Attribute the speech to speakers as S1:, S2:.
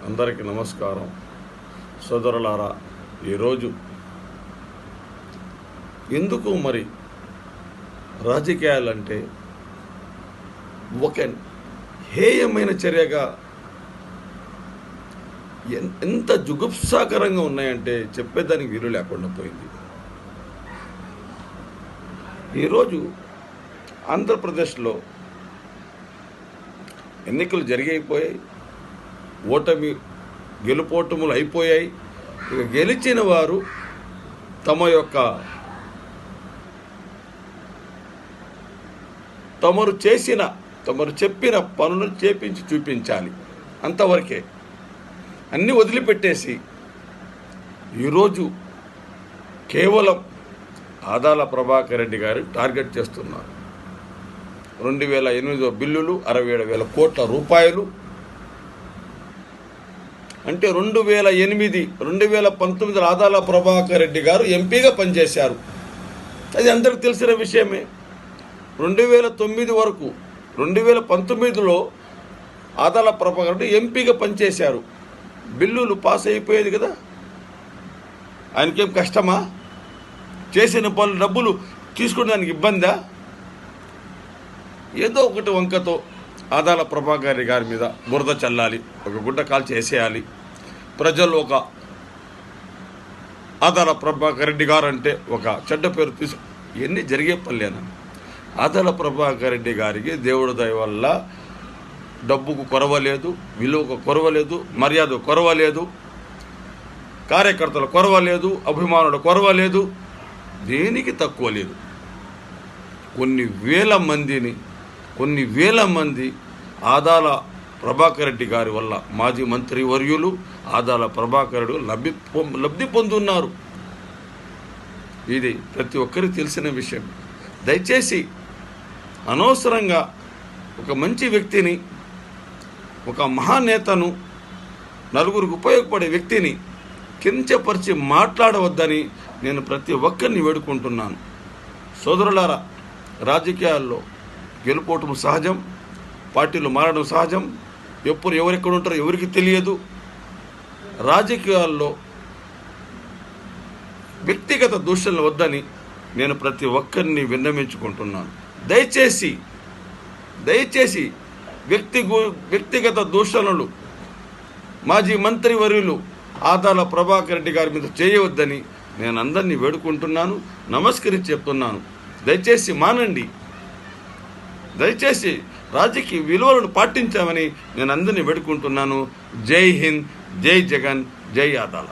S1: అందరికీ నమస్కారం. సోదరులారా, ఈరోజు ఎందుకు మరి రాజకీయాలంటే ఒక హేయమైన చర్యగా ఎంత జుగుప్సాకరంగా ఉన్నాయంటే చెప్పేదానికి వీలు లేకుండా పోయింది. ఈరోజు ఆంధ్రప్రదేశ్లో ఎన్నికలు జరిగిపోయాయి, ఓటమి గెలుపోటములు అయిపోయాయి. ఇక గెలిచిన వారు తమరు చెప్పిన పనులు చేపించి చూపించాలి. అంతవరకే అన్నీ వదిలిపెట్టేసి ఈరోజు కేవలం ఆదాల ప్రభాకర్ రెడ్డి గారు టార్గెట్ చేస్తున్నారు. 2008 బిల్లులు 67,000 కోట్ల రూపాయలు అంటే 2019 ఆదాల ప్రభాకర్ రెడ్డి గారు ఎంపీగా పనిచేశారు. అది అందరికి తెలిసిన విషయమే. 2009 వరకు 2019లో ఆదాల ప్రభాకర్ రెడ్డి ఎంపీగా పనిచేశారు. బిల్లులు పాస్ అయిపోయేది కదా. ఆయనకేం కష్టమా? చేసిన పనులు డబ్బులు తీసుకోవడానికి ఇబ్బందా? ఏదో ఒకటి వంకతో ఆదాల ప్రభాకర్ రెడ్డి గారి మీద బురద చల్లాలి, ఒక గుడ్డ కాల్చి వేసేయాలి. ప్రజలు ఒక ఆదాల ప్రభాకర్ రెడ్డి గారు అంటే ఒక చెడ్డ పేరు ఇవన్నీ జరిగే పనిలేనా? ఆదాల ప్రభాకర్ రెడ్డి గారికి దేవుడి దయ వల్ల డబ్బుకు కొరవలేదు, విలువకు కొరవలేదు, మర్యాద కొరవలేదు, కార్యకర్తలు కొరవలేదు, అభిమానులు కొరవలేదు, దేనికి తక్కువ లేదు. కొన్ని వేల మంది ఆదాల ప్రభాకర్ రెడ్డి గారి వల్ల మాజీ మంత్రి వర్యులు ఆదాల ప్రభాకర్ రెడ్డి లబ్ధి పొందున్నారు. ఇది ప్రతి ఒక్కరికి తెలిసిన విషయం. దయచేసి అనవసరంగా ఒక మంచి వ్యక్తిని, ఒక మహానేతను, నలుగురికి ఉపయోగపడే వ్యక్తిని కించపరిచి మాట్లాడవద్దని నేను ప్రతి ఒక్కరిని వేడుకుంటున్నాను. సోదరులారా, రాజకీయాల్లో గెలుపోవటం సహజం, పార్టీలు మారడం సహజం. ఎప్పుడు ఎవరెక్కడ ఉంటారో ఎవరికి తెలియదు. రాజకీయాల్లో వ్యక్తిగత దూషణలు వద్దని నేను ప్రతి ఒక్కరిని విన్నవించుకుంటున్నాను. దయచేసి వ్యక్తిగత దూషణలు మాజీ మంత్రి వర్యులు ఆదాల ప్రభాకర్ రెడ్డి గారి మీద చేయవద్దని నేను అందరినీ వేడుకుంటున్నాను, నమస్కరించి చెప్తున్నాను. దయచేసి మానండి. దయచేసి రాజకీయ విలువలను పాటించామని నేను అందరినీ వేడుకుంటున్నాను. జై హింద్, జై జగన్, జై ఆదాల.